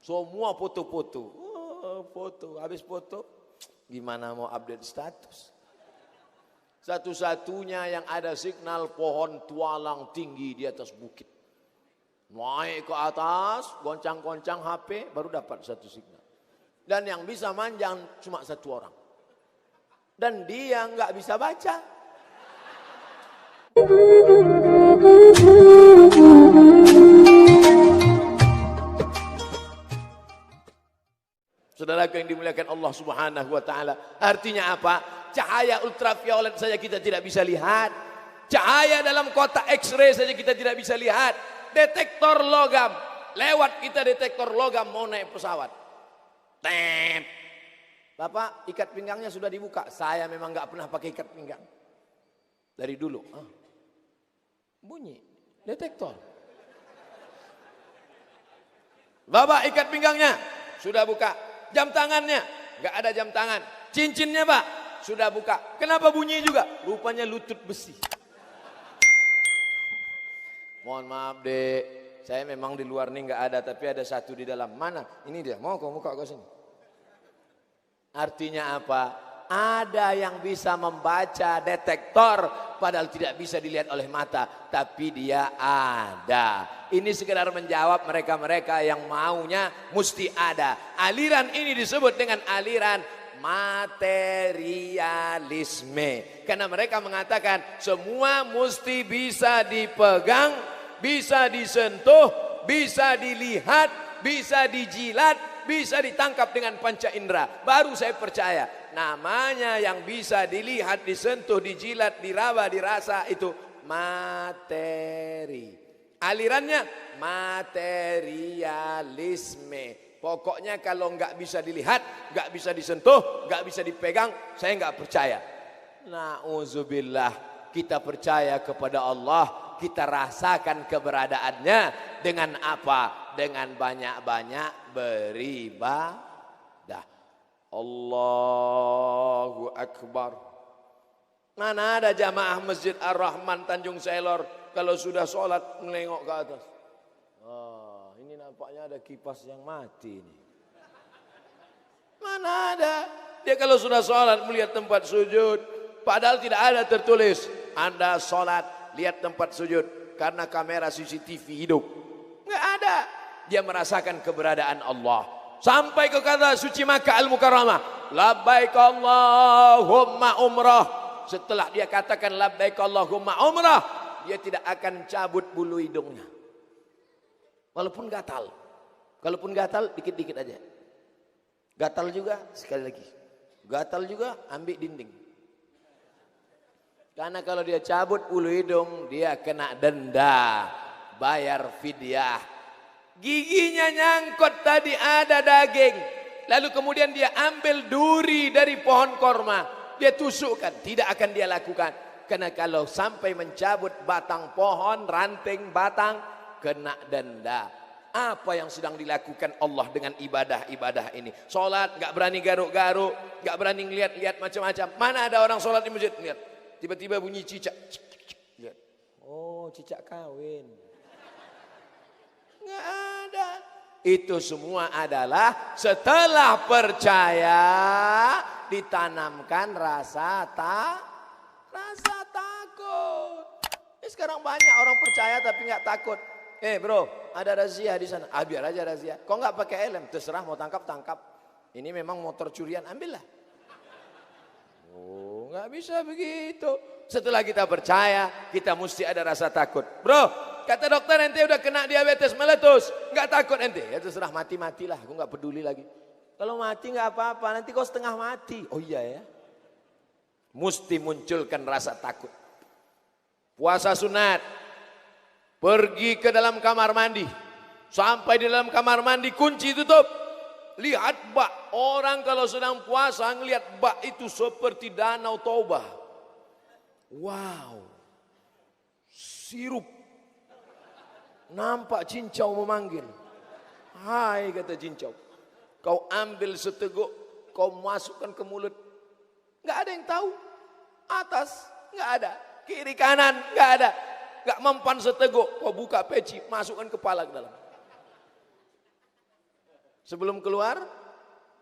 Semua foto-foto. Foto, habis foto gimana mau update status? Satu-satunya yang ada signal pohon tualang tinggi di atas bukit. Naik ke atas, goncang-goncang HP, baru dapat satu signal. Dan yang bisa manjang cuma satu orang. Dan dia nggak bisa baca. Saudaraku yang dimuliakan Allah Subhanahu wa taala, artinya apa? Cahaya ultraviolet saja kita tidak bisa lihat. Cahaya dalam kotak X-ray saja kita tidak bisa lihat. Detektor logam, lewat kita detektor logam mau naik pesawat. Tep. Bapak, ikat pinggangnya sudah dibuka. Saya memang nggak pernah pakai ikat pinggang. Dari dulu. Bunyi detektor. Bapak, ikat pinggangnya sudah buka. Jam tangannya nggak ada jam tangan. Cincinnya Pak sudah buka. Kenapa bunyi juga? Rupanya lutut besi. Mohon maaf dek, saya memang di luar nih nggak ada, tapi ada satu di dalam. Mana? Ini dia. Mau kamu buka ke sini. Artinya apa? Ada yang bisa membaca detektor padahal tidak bisa dilihat oleh mata, tapi dia ada. Ini sekedar menjawab mereka-mereka yang maunya mesti ada. Aliran ini disebut dengan aliran materialisme. Karena mereka mengatakan semua mesti bisa dipegang, bisa disentuh, bisa dilihat, bisa dijilat, bisa ditangkap dengan panca indera. Baru saya percaya. Namanya yang bisa dilihat, disentuh, dijilat, diraba, dirasa itu materi. Alirannya materialisme. Pokoknya kalau nggak bisa dilihat, nggak bisa disentuh, nggak bisa dipegang, saya nggak percaya. Na'udzubillah, kita percaya kepada Allah, kita rasakan keberadaannya dengan apa? Dengan banyak-banyak beribadah. Allahu Akbar. Mana ada jamaah Masjid Ar-Rahman Tanjung Selor kalau sudah sholat menengok ke atas. Ini nampaknya ada kipas yang mati ini. Mana ada? Dia kalau sudah sholat melihat tempat sujud, padahal tidak ada tertulis Anda sholat lihat tempat sujud karena kamera CCTV hidup. Nggak ada. Dia merasakan keberadaan Allah. Sampai ke kata suci Makkah Al-Mukarramah, labbaik Allahumma umrah. Setelah dia katakan labbaik Allahumma umrah, dia tidak akan cabut bulu hidungnya. Walaupun gatal. Kalaupun gatal dikit-dikit aja. Gatal juga sekali lagi. Gatal juga ambil dinding. Karena kalau dia cabut bulu hidung, dia kena denda, bayar fidyah. Giginya nyangkut tadi ada daging. Lalu kemudian dia ambil duri dari pohon korma. Dia tusukkan. Tidak akan dia lakukan. Karena kalau sampai mencabut batang pohon, ranting batang, kena denda. Apa yang sedang dilakukan Allah dengan ibadah-ibadah ini? Sholat gak berani garuk-garuk, gak berani ngeliat-liat macam-macam. Mana ada orang sholat di masjid? Lihat. Tiba-tiba bunyi cicak. Lihat. Oh, cicak kawin. Nggak ada. Itu semua adalah setelah percaya ditanamkan rasa takut. Sekarang banyak orang percaya tapi nggak takut. Bro, ada razia di sana. Biar aja razia. Kok nggak pakai helm? Terserah mau tangkap. Ini memang motor curian, ambillah. Oh, nggak bisa begitu. Setelah kita percaya, kita mesti ada rasa takut. Bro, kata dokter ente udah kena diabetes meletus, nggak takut ente? Ya terserah, matilah, aku nggak peduli lagi. Kalau mati nggak apa-apa, nanti kau setengah mati. Oh iya ya. Mesti munculkan rasa takut. Puasa sunat, pergi ke dalam kamar mandi, sampai di dalam kamar mandi kunci tutup. Lihat bak, orang kalau sedang puasa ngelihat bak itu seperti danau Taubah. Wow, sirup. Nampak cincau memanggil. Hai, kata cincau. Kau ambil seteguk, kau masukkan ke mulut. Nggak ada yang tahu. Atas, nggak ada. Kiri kanan, nggak ada. Nggak mempan seteguk, kau buka peci, masukkan kepala ke dalam. Sebelum keluar,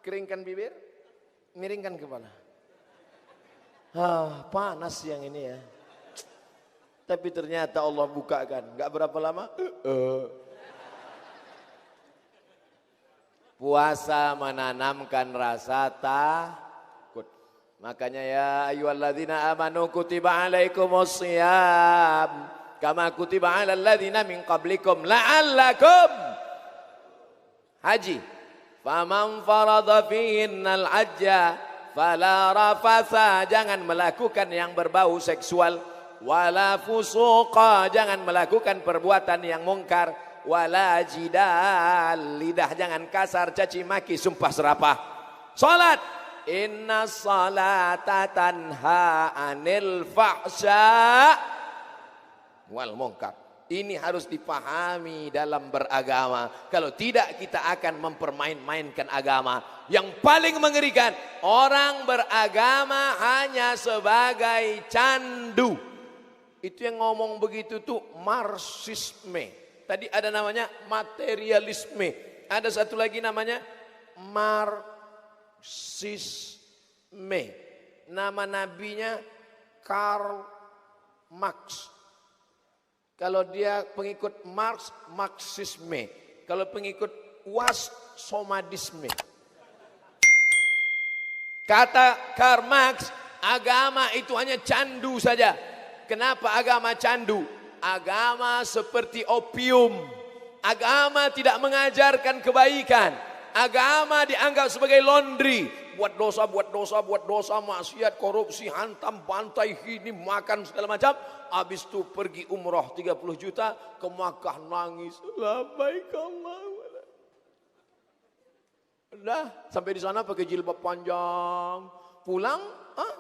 keringkan bibir, miringkan kepala. Panas yang ini ya. Tapi ternyata Allah bukakan, nggak berapa lama. Puasa menanamkan rasa takut. Makanya ya ayyuhalladzina amanu kutiba alaikumusiyam kama kutiba alal ladzina min qablikum la'allakum haji. Faman farada fihinnal hajja fala rafasa, jangan melakukan yang berbau seksual, wala fusuqa, jangan melakukan perbuatan yang mungkar, wala jidal, lidah jangan kasar, caci maki, sumpah serapah. Salat, inna salata tanha anil fahsya wal munkar. Ini harus dipahami dalam beragama. Kalau tidak kita akan mempermain-mainkan agama. Yang paling mengerikan, orang beragama hanya sebagai candu. Itu yang ngomong begitu tuh marxisme. Tadi ada namanya materialisme. Ada satu lagi namanya marxisme. Nama nabinya Karl Marx. Kalau dia pengikut Marx, Marxisme. Kalau pengikut Was, Somadisme. Kata Karl Marx, agama itu hanya candu saja. Kenapa agama candu? Agama seperti opium. Agama tidak mengajarkan kebaikan. Agama dianggap sebagai laundry. Buat dosa, maksiat, korupsi, hantam, bantai, ini makan segala macam. Habis itu pergi umroh 30 juta ke Makkah, nangis. Labbaik Allahumma. Udah sampai di sana pakai jilbab panjang. Pulang,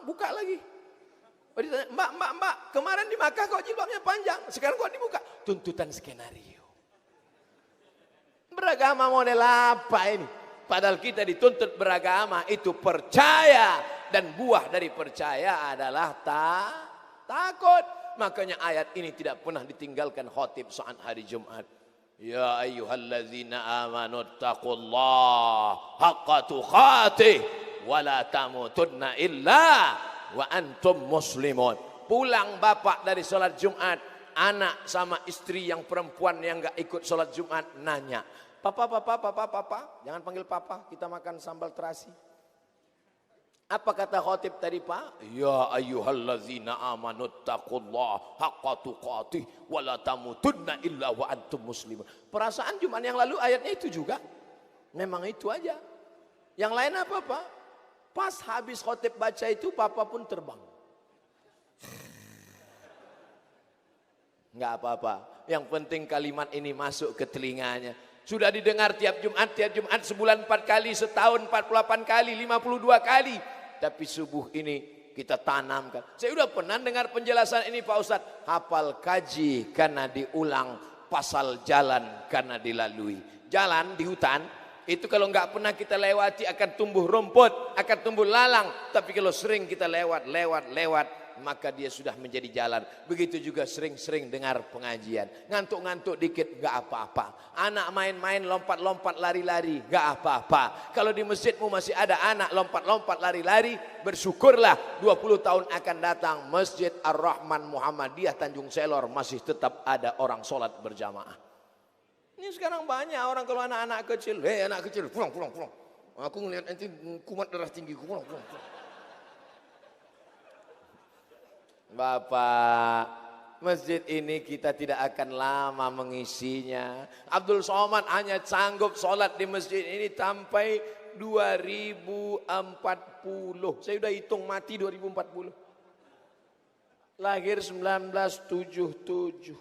buka lagi. Mbak, kemarin di Makkah kok jilbabnya panjang, sekarang kok dibuka? Tuntutan skenario. Beragama model apa ini? Padahal kita dituntut beragama itu percaya, dan buah dari percaya adalah takut. Makanya ayat ini tidak pernah ditinggalkan khatib saat hari Jumat. Ya ayyuhalladzina amanu taqullaha haqqa tuqatih wa la tamutunna illa wa antum muslimun. Pulang bapak dari sholat Jumat, anak sama istri yang perempuan yang gak ikut sholat Jumat nanya, Papa, jangan panggil papa, kita makan sambal terasi. Apa kata khotib tadi Pak? Ya ayyuhallazina amanu taqullaha haqqa tuqatih wa la tamutunna illa wa antum muslimun. Perasaan Jumat yang lalu ayatnya itu juga. Memang itu aja. Yang lain apa Pak? Pas habis khotib baca itu Papa pun terbang. Enggak apa-apa. Yang penting kalimat ini masuk ke telinganya. Sudah didengar tiap Jumat sebulan 4 kali, setahun 48 kali, 52 kali. Tapi subuh ini kita tanamkan. Saya sudah pernah dengar penjelasan ini Pak Ustadz. Hafal kaji karena diulang, pasal jalan karena dilalui. Jalan di hutan, itu kalau nggak pernah kita lewati akan tumbuh rumput, akan tumbuh lalang. Tapi kalau sering kita lewat, maka dia sudah menjadi jalan. Begitu juga sering-sering dengar pengajian. Ngantuk-ngantuk dikit gak apa-apa. Anak main-main lompat-lompat lari-lari gak apa-apa. Kalau di masjidmu masih ada anak lompat-lompat lari-lari, bersyukurlah 20 tahun akan datang Masjid Ar-Rahman Muhammadiyah Tanjung Selor masih tetap ada orang sholat berjamaah. Ini sekarang banyak orang kalau anak-anak kecil, anak kecil pulang. Aku ngeliat nanti kumat darah tinggi, pulang. Bapak, masjid ini kita tidak akan lama mengisinya. Abdul Somad hanya sanggup sholat di masjid ini sampai 2040. Saya sudah hitung mati 2040. Lahir 1977.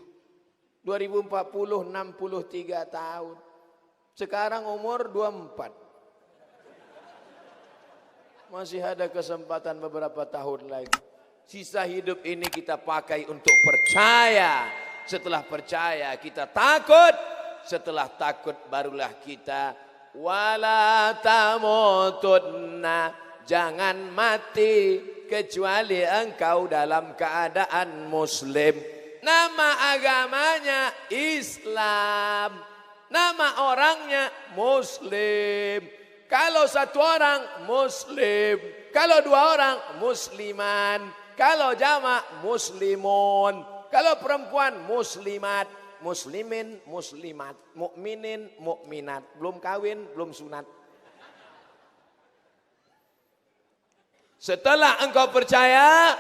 2040 63 tahun. Sekarang umur 24. Masih ada kesempatan beberapa tahun lagi. Sisa hidup ini kita pakai untuk percaya. Setelah percaya kita takut. Setelah takut barulah kita wala tamutunna, jangan mati kecuali engkau dalam keadaan muslim. Nama agamanya Islam. Nama orangnya Muslim. Kalau satu orang Muslim. Kalau dua orang Musliman. Kalau jamak Muslimun. Kalau perempuan Muslimat. Muslimin, Muslimat. Mukminin, mukminat. Belum kawin, belum sunat. Setelah engkau percaya,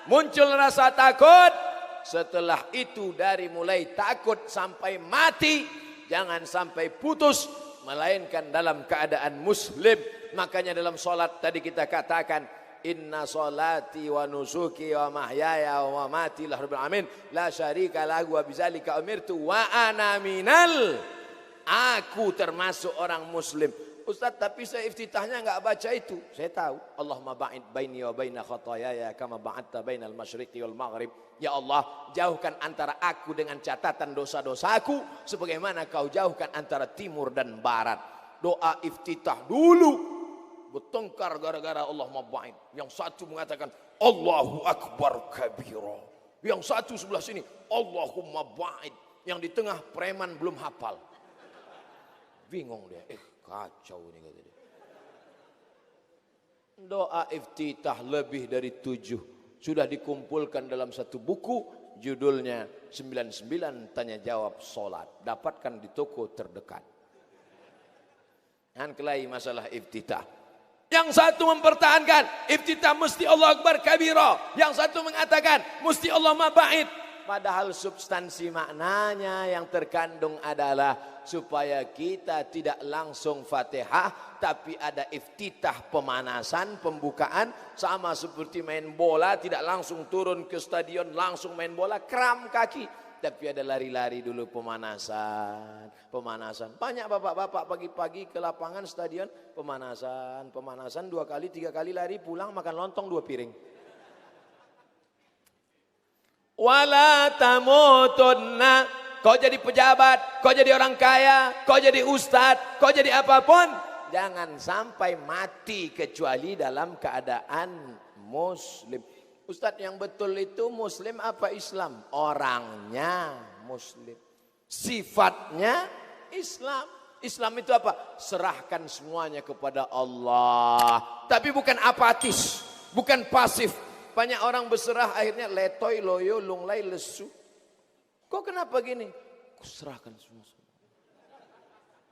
muncul rasa takut. Setelah itu dari mulai takut sampai mati, jangan sampai putus, melainkan dalam keadaan muslim. Makanya dalam solat tadi kita katakan, inna solati wa nusuki wa mahyaya wa mamati lillahi rabbil alamin la syarika lahu wa bidzalika umirtu wa ana minal. Aku termasuk orang muslim. Ustaz, tapi saya iftitahnya enggak baca itu. Saya tahu. Allahumma ba'id baini wa baina khataayaya kama ba'adta bainal masyriqi wal maghrib. Ya Allah, jauhkan antara aku dengan catatan dosa-dosaku sebagaimana kau jauhkan antara timur dan barat. Doa iftitah dulu bertengkar gara-gara Allahumma ba'id. Yang satu mengatakan Allahu akbar kabira. Yang satu sebelah sini Allahumma ba'id. Yang di tengah preman belum hafal. Bingung dia. Kacau ini kata dia. Doa iftitah lebih dari 7 sudah dikumpulkan dalam satu buku, judulnya 99 tanya jawab solat. Dapatkan di toko terdekat. Dan kelahi masalah iftitah. Yang satu mempertahankan iftitah mesti Allah akbar kabira. Yang satu mengatakan mesti Allah mabait. Padahal substansi maknanya yang terkandung adalah supaya kita tidak langsung Fatihah, tapi ada iftitah, pemanasan, pembukaan. Sama seperti main bola, tidak langsung turun ke stadion langsung main bola, kram kaki. Tapi ada lari-lari dulu, pemanasan. Banyak bapak-bapak pagi-pagi ke lapangan stadion, pemanasan, 2 kali, 3 kali lari, pulang makan lontong 2 piring. Wala tamutunna. Kau jadi pejabat, kau jadi orang kaya, kau jadi ustadz, kau jadi apapun, jangan sampai mati kecuali dalam keadaan muslim. Ustadz, yang betul itu muslim apa Islam? Orangnya muslim, sifatnya Islam. Islam itu apa? Serahkan semuanya kepada Allah. Tapi bukan apatis, bukan pasif. Banyak orang berserah akhirnya letoy, loyo, lunglai, lesu. Kok kenapa gini? Kuserahkan semua.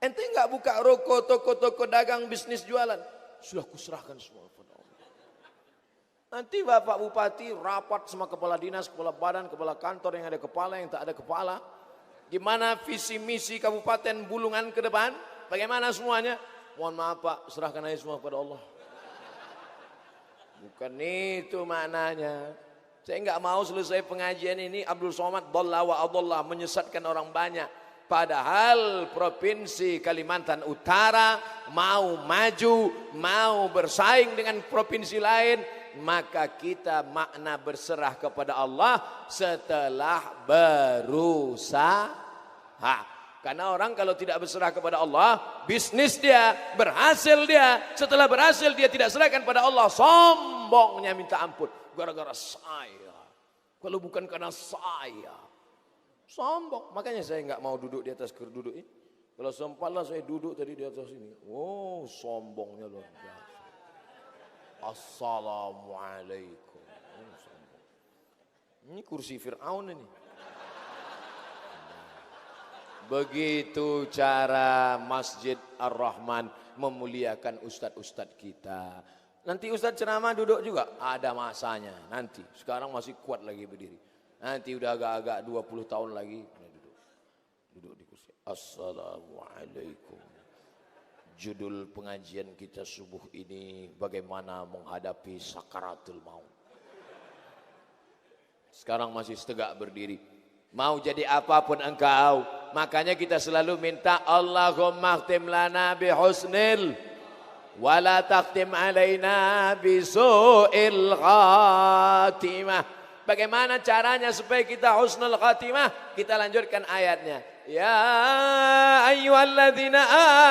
Ente enggak buka roko, toko-toko dagang, bisnis jualan. Sudah kuserahkan semua kepada Allah. Nanti Bapak Bupati rapat sama kepala dinas, kepala badan, kepala kantor yang ada kepala, yang tak ada kepala. Gimana visi misi Kabupaten Bulungan ke depan? Bagaimana semuanya? Mohon maaf Pak, serahkan aja semua kepada Allah. Bukan itu maknanya. Saya enggak mau selesai pengajian ini Abdul Somad dhalla wa adalla, menyesatkan orang banyak. Padahal Provinsi Kalimantan Utara mau maju, mau bersaing dengan provinsi lain, maka kita makna berserah kepada Allah setelah berusaha. Karena orang kalau tidak berserah kepada Allah, bisnis dia, berhasil dia. Setelah berhasil dia tidak serahkan pada Allah, sombongnya minta ampun. Gara-gara saya. Kalau bukan karena saya. Sombong. Makanya saya nggak mau duduk di atas duduk ini. Kalau sempatlah saya duduk tadi di atas ini. Oh, sombongnya luar biasa. Assalamualaikum. Ini kursi Fir'aun ini. Begitu cara Masjid Ar-Rahman memuliakan ustadz-ustadz kita. Nanti ustadz ceramah duduk juga, ada masanya nanti. Sekarang masih kuat lagi berdiri. Nanti udah agak-agak 20 tahun lagi duduk di kursi. Assalamualaikum. Judul pengajian kita subuh ini bagaimana menghadapi sakaratul maut. Sekarang masih tegak berdiri. Mau jadi apapun engkau, makanya kita selalu minta Allahumma khtim lana bihusnil wala takhtim alaina bisu'il khatimah. Bagaimana caranya supaya kita husnul khatimah? Kita lanjutkan ayatnya. Ya ayyuhalladzina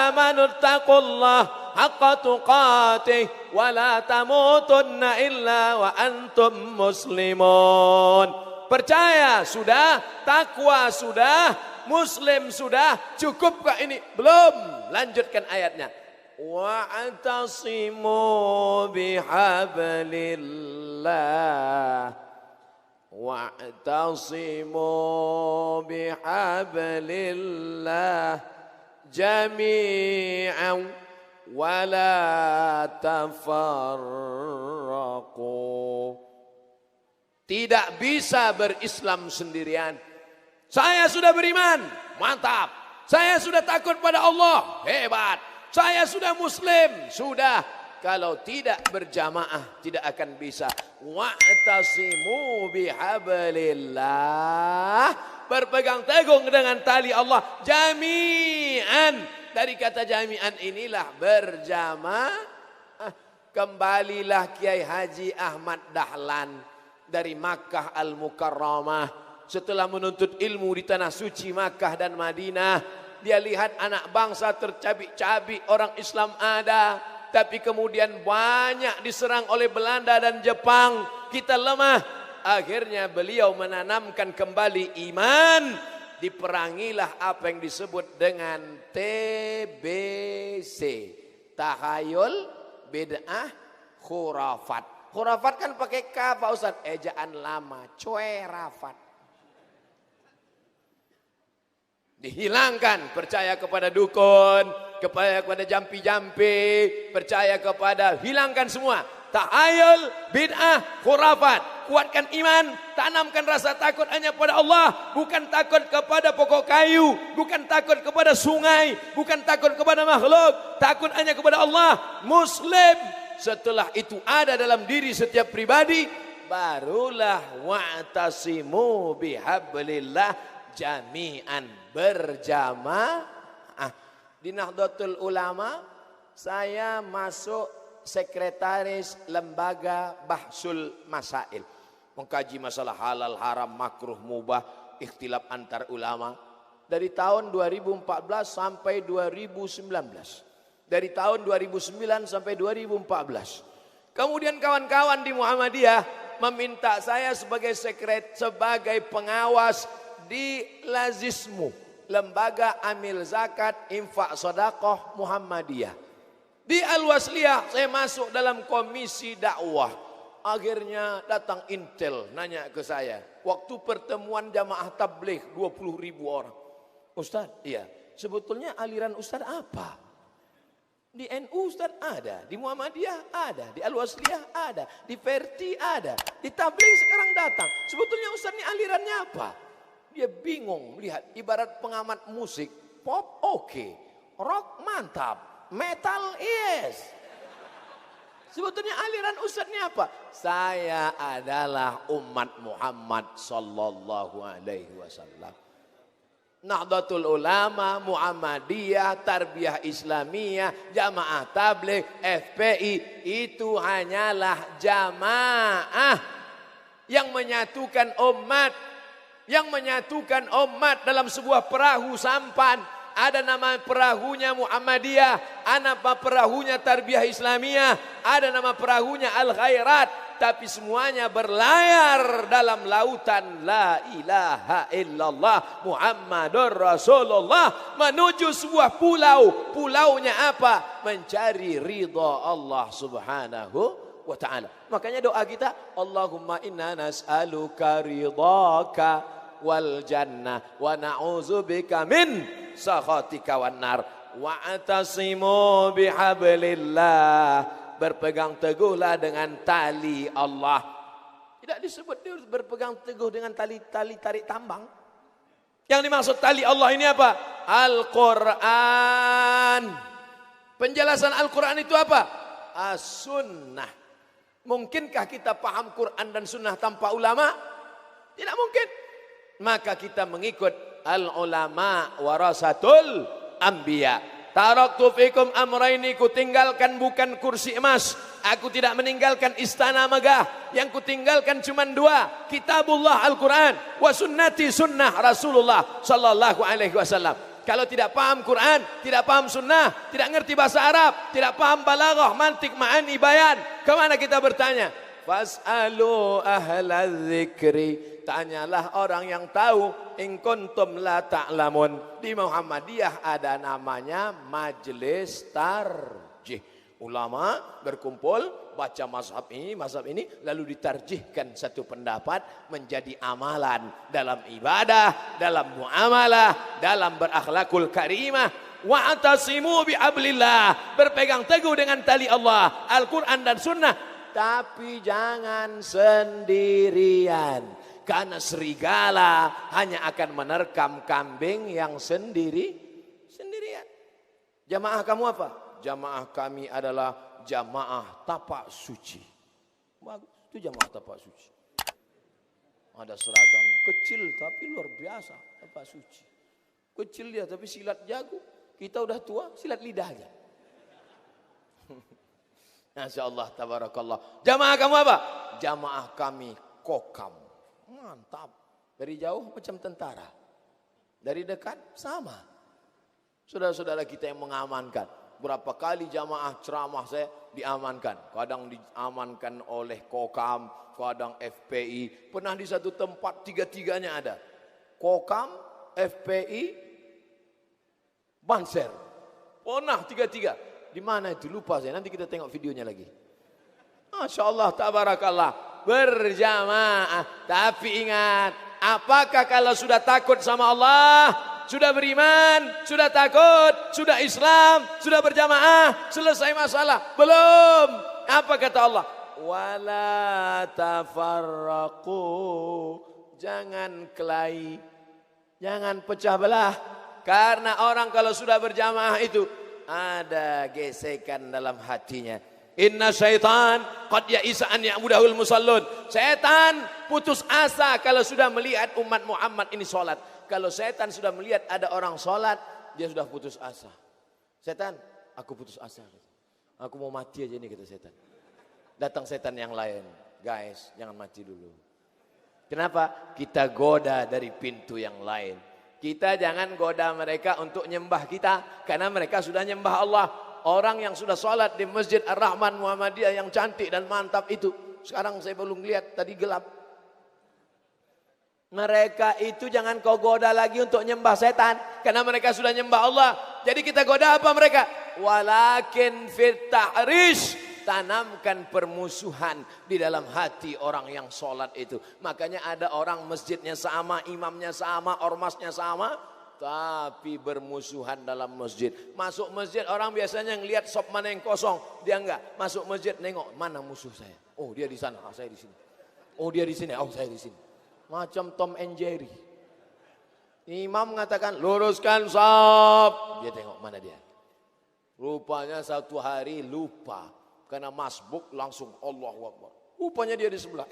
amanu taqullaha haqqa tuqatih wa la tamutunna illa wa antum muslimun. Percaya sudah, takwa sudah, muslim sudah, cukupkah ini? Belum. Lanjutkan ayatnya. Wa'tasimu bihablillah. Wa'tasimu bihablillah jami'an wa la tafarraqu. Tidak bisa berislam sendirian. Saya sudah beriman, mantap. Saya sudah takut pada Allah, hebat. Saya sudah muslim, sudah. Kalau tidak berjamaah tidak akan bisa. Wa'tasimu bihablillah, berpegang teguh dengan tali Allah jami'an. Dari kata jami'an inilah berjamaah. Kembalilah Kiai Haji Ahmad Dahlan dari Makkah Al-Mukarramah. Setelah menuntut ilmu di tanah suci Makkah dan Madinah, dia lihat anak bangsa tercabik-cabik, orang Islam ada, tapi kemudian banyak diserang oleh Belanda dan Jepang. Kita lemah. Akhirnya beliau menanamkan kembali iman. Diperangilah apa yang disebut dengan TBC, tahayul, bid'ah, khurafat. Khurafat kan pakai K Pak Ustaz, ejaan lama, coerafat. Dihilangkan, percaya kepada dukun, kepada jampi-jampi, percaya kepada, hilangkan semua. Tahayul, bid'ah, khurafat. Kuatkan iman, tanamkan rasa takut hanya pada Allah. Bukan takut kepada pokok kayu, bukan takut kepada sungai, bukan takut kepada makhluk. Takut hanya kepada Allah. Muslim. Setelah itu ada dalam diri setiap pribadi, barulah wa'tasimu bihablillah jami'an, berjamaah. Di Nahdlatul Ulama saya masuk sekretaris lembaga Bahsul Masail, mengkaji masalah halal, haram, makruh, mubah, ikhtilaf antar ulama dari tahun 2014 sampai 2019. Dari tahun 2009 sampai 2014. Kemudian kawan-kawan di Muhammadiyah meminta saya sebagai sebagai pengawas di Lazismu, Lembaga Amil Zakat Infak Sedekah Muhammadiyah. Di Al-Wasliyah saya masuk dalam komisi dakwah. Akhirnya datang intel nanya ke saya. Waktu pertemuan jamaah tabligh 20.000 orang. Ustaz, iya, sebetulnya aliran Ustaz apa? Di NU Ustaz ada, di Muhammadiyah ada, di Al-Wasliyah ada, di Verti ada, di Tabligh sekarang datang. Sebetulnya Ustaz ini alirannya apa? Dia bingung melihat, ibarat pengamat musik, pop oke, rock mantap, metal yes. Sebetulnya aliran Ustaz ini apa? Saya adalah umat Muhammad sallallahu alaihi wasallam. Nahdlatul Ulama, Muhammadiyah, Tarbiyah Islamiyah, Jamaah Tabligh, FPI itu hanyalah jamaah yang menyatukan umat dalam sebuah perahu sampan. Ada nama perahunya Muhammadiyah, ada nama perahunya Tarbiyah Islamiyah, ada nama perahunya Al-Khairat. Tapi semuanya berlayar dalam lautan la ilaha illallah Muhammadur Rasulullah menuju sebuah pulau. Pulaunya apa? Mencari ridha Allah subhanahu wa ta'ala. Makanya doa kita, Allahumma inna nas'aluka ridhaka wal jannah wa na'udzubika min sakhatika wan nar. Wa'tasimu bihablillah, berpegang teguhlah dengan tali Allah. Tidak disebut dia berpegang teguh dengan tali tarik tambang. Yang dimaksud tali Allah ini apa? Al-Quran. Penjelasan Al-Quran itu apa? As-Sunnah. Mungkinkah kita paham Quran dan Sunnah tanpa ulama? Tidak mungkin. Maka kita mengikut al-ulama warasatul anbiya. Taraktu fikum amraini, ku tinggalkan bukan kursi emas, aku tidak meninggalkan istana megah. Yang ku tinggalkan cuma dua, kitabullah Al-Quran, wa sunnati sunnah Rasulullah sallallahu alaihi wasallam. Kalau tidak paham Quran, tidak paham sunnah, tidak ngerti bahasa Arab, tidak paham balaghah, mantik, ma'ani, bayan, kemana kita bertanya? Fas'alu ahla dzikri. Tanyalah orang yang tahu. In kuntum la ta'lamun. Di Muhammadiyah ada namanya majelis tarjih. Ulama berkumpul, baca mazhab ini, lalu ditarjihkan satu pendapat menjadi amalan dalam ibadah, dalam muamalah, dalam berakhlakul karimah. Wa'tasimu bihablillah, berpegang teguh dengan tali Allah, Al-Quran dan Sunnah. Tapi jangan sendirian, karena serigala hanya akan menerkam kambing yang sendirian. Jamaah kamu apa? Jamaah kami adalah jamaah tapak suci. Bagus, itu jamaah tapak suci. Ada seragamnya, kecil tapi luar biasa, tapak suci. Kecil dia tapi silat jago. Kita udah tua, silat lidah aja. Masya Allah, tabarakallah. Jamaah kamu apa? Jamaah kami kokam. Mantap. Dari jauh macam tentara. Dari dekat sama. Saudara-saudara kita yang mengamankan. Berapa kali jamaah ceramah saya diamankan. Kadang diamankan oleh Kokam, kadang FPI. Pernah di satu tempat tiga-tiganya ada. Kokam, FPI, Banser. Pernah tiga-tiga. Di mana itu? Lupa saya. Nanti kita tengok videonya lagi. Masya Allah, tabarakallah. Berjamaah. Tapi ingat, apakah kalau sudah takut sama Allah, sudah beriman, sudah takut, sudah Islam, sudah berjamaah, selesai masalah? Belum. Apa kata Allah? Wala tafarraqu. Jangan kelahi, jangan pecah belah. Karena orang kalau sudah berjamaah itu ada gesekan dalam hatinya. Inna syaitan qad ya'isa an ya'budahul musallun. Setan putus asa kalau sudah melihat umat Muhammad ini sholat. Kalau setan sudah melihat ada orang sholat, dia sudah putus asa. Setan, aku putus asa. Aku mau mati aja nih, kata setan. Datang setan yang lain. Guys, jangan mati dulu. Kenapa? Kita goda dari pintu yang lain. Kita jangan goda mereka untuk nyembah kita. Karena mereka sudah nyembah Allah. Orang yang sudah sholat di Masjid Ar-Rahman Muhammadiyah yang cantik dan mantap itu. Sekarang saya belum lihat, tadi gelap. Mereka itu jangan kau goda lagi untuk nyembah setan. Karena mereka sudah nyembah Allah. Jadi kita goda apa mereka? Walakin fit tahrish. Tanamkan permusuhan di dalam hati orang yang sholat itu. Makanya ada orang masjidnya sama, imamnya sama, ormasnya sama. Tapi bermusuhan dalam masjid. Masuk masjid orang biasanya ngelihat sop mana yang kosong. Dia enggak. Masuk masjid nengok mana musuh saya. Oh dia di sana, saya di sini. Oh dia di sini, oh saya di sini. Macam Tom and Jerry. Imam mengatakan luruskan saf. Dia tengok mana dia. Rupanya satu hari lupa. Karena masbuk langsung Allahu Akbar. Rupanya dia di sebelah.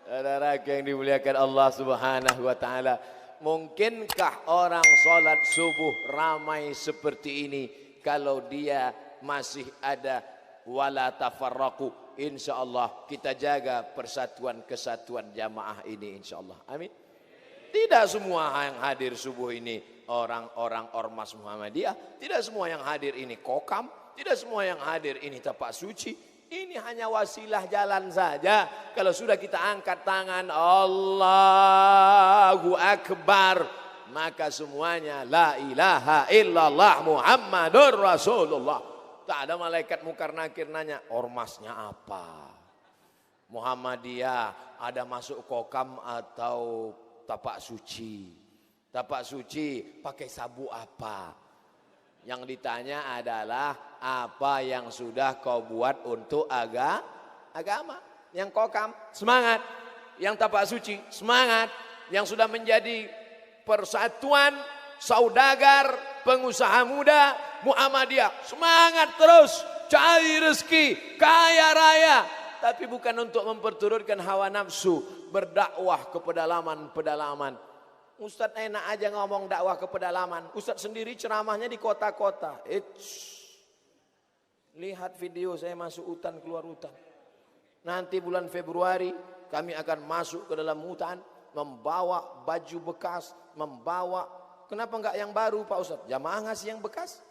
Saudara yang dimuliakan Allah Subhanahu wa taala. Mungkinkah orang sholat subuh ramai seperti ini kalau dia masih ada wala tafarraqu? InsyaAllah kita jaga persatuan kesatuan jamaah ini insyaAllah. Amin. Tidak semua yang hadir subuh ini orang-orang ormas Muhammadiyah. Tidak semua yang hadir ini kokam. Tidak semua yang hadir ini tapak suci. Ini hanya wasilah jalan saja. Kalau sudah kita angkat tangan Allahu Akbar, maka semuanya la ilaha illallah Muhammadur Rasulullah. Tak ada malaikat mungkar nakir nanya, ormasnya apa? Muhammadiyah ada masuk kokam atau tapak suci? Tapak suci pakai sabu apa? Yang ditanya adalah apa yang sudah kau buat untuk agama. Yang kokam semangat, yang tapak suci semangat, yang sudah menjadi persatuan saudagar, pengusaha muda Muhammadiyah semangat terus cari rezeki kaya raya, tapi bukan untuk memperturutkan hawa nafsu, berdakwah ke pedalaman-pedalaman. Ustadz enak aja ngomong dakwah ke pedalaman, Ustadz sendiri ceramahnya di kota-kota. Lihat video saya masuk hutan keluar hutan. Nanti bulan Februari kami akan masuk ke dalam hutan, membawa baju bekas, membawa. Kenapa enggak yang baru Pak Ustadz? Jamaah ngasih yang bekas.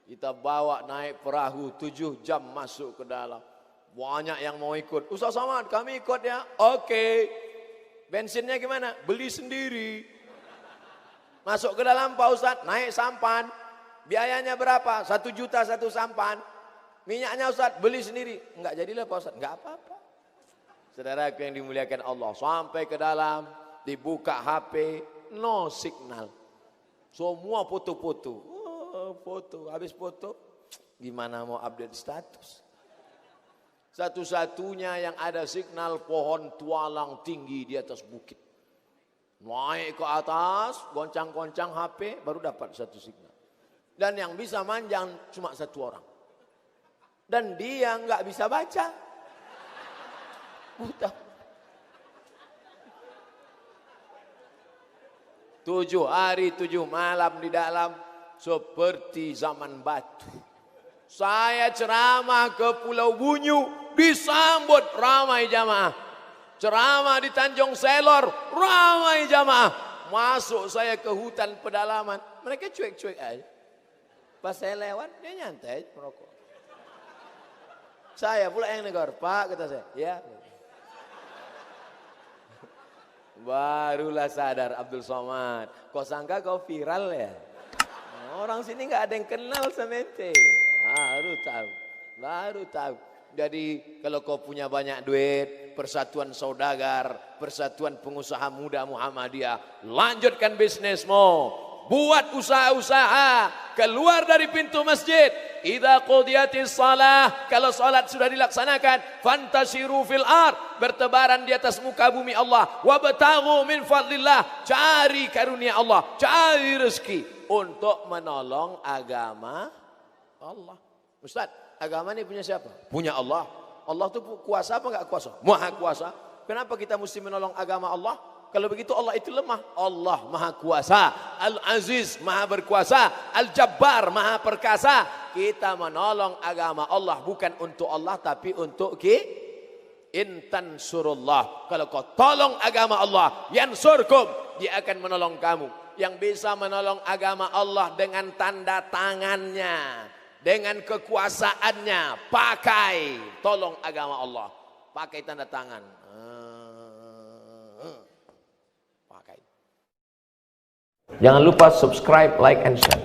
Kita bawa naik perahu 7 jam masuk ke dalam. Banyak yang mau ikut. Ustaz Somad, kami ikut ya. Oke. Bensinnya gimana? Beli sendiri. Masuk ke dalam Pak Ustaz, naik sampan. Biayanya berapa? 1 juta 1 sampan. Minyaknya Ustaz, beli sendiri. Enggak jadilah Pak Ustaz. Enggak apa-apa. Saudaraku yang dimuliakan Allah. Sampai ke dalam, dibuka HP, no signal. Semua foto-foto. Oh, foto. Habis foto, gimana mau update status? Satu-satunya yang ada signal pohon tualang tinggi di atas bukit. Naik ke atas, goncang-goncang HP, baru dapat 1 signal. Dan yang bisa manjang cuma 1 orang. Dan dia nggak bisa baca. Buta. 7 hari 7 malam di dalam seperti zaman batu. Saya ceramah ke Pulau Bunyu, disambut ramai jamaah. Ceramah di Tanjung Selor, ramai jamaah. Masuk saya ke hutan pedalaman, mereka cuek-cuek aja. Pas saya lewat, dia nyantai merokok. Saya pula yang negor, Pak, kata saya. Ya. Barulah sadar Abdul Somad. Kau sangka kau viral ya? Orang sini nggak ada yang kenal sama ente. Baru tahu. Jadi kalau kau punya banyak duit, Persatuan Saudagar, Persatuan Pengusaha Muda Muhammadiyah, lanjutkan bisnismu, buat usaha-usaha, keluar dari pintu masjid. Idza qudiyatis shalah, kalau salat sudah dilaksanakan, fantasiru fil ard, bertebaran di atas muka bumi Allah, wabtaghu min fadlillah, cari karunia Allah, cari rezeki untuk menolong agama Allah. Ustaz, agama ini punya siapa? Punya Allah. Allah itu kuasa apa enggak kuasa? Maha kuasa. Kenapa kita mesti menolong agama Allah? Kalau begitu Allah itu lemah. Allah maha kuasa. Al-Aziz maha berkuasa. Al-Jabbar maha perkasa. Kita menolong agama Allah bukan untuk Allah tapi untuk intan surullah. Kalau kau tolong agama Allah, yansurkum, dia akan menolong kamu. Yang bisa menolong agama Allah dengan tanda tangannya, dengan kekuasaannya, pakai tolong agama Allah, pakai tanda tangan, pakai. Jangan lupa subscribe, like, and share.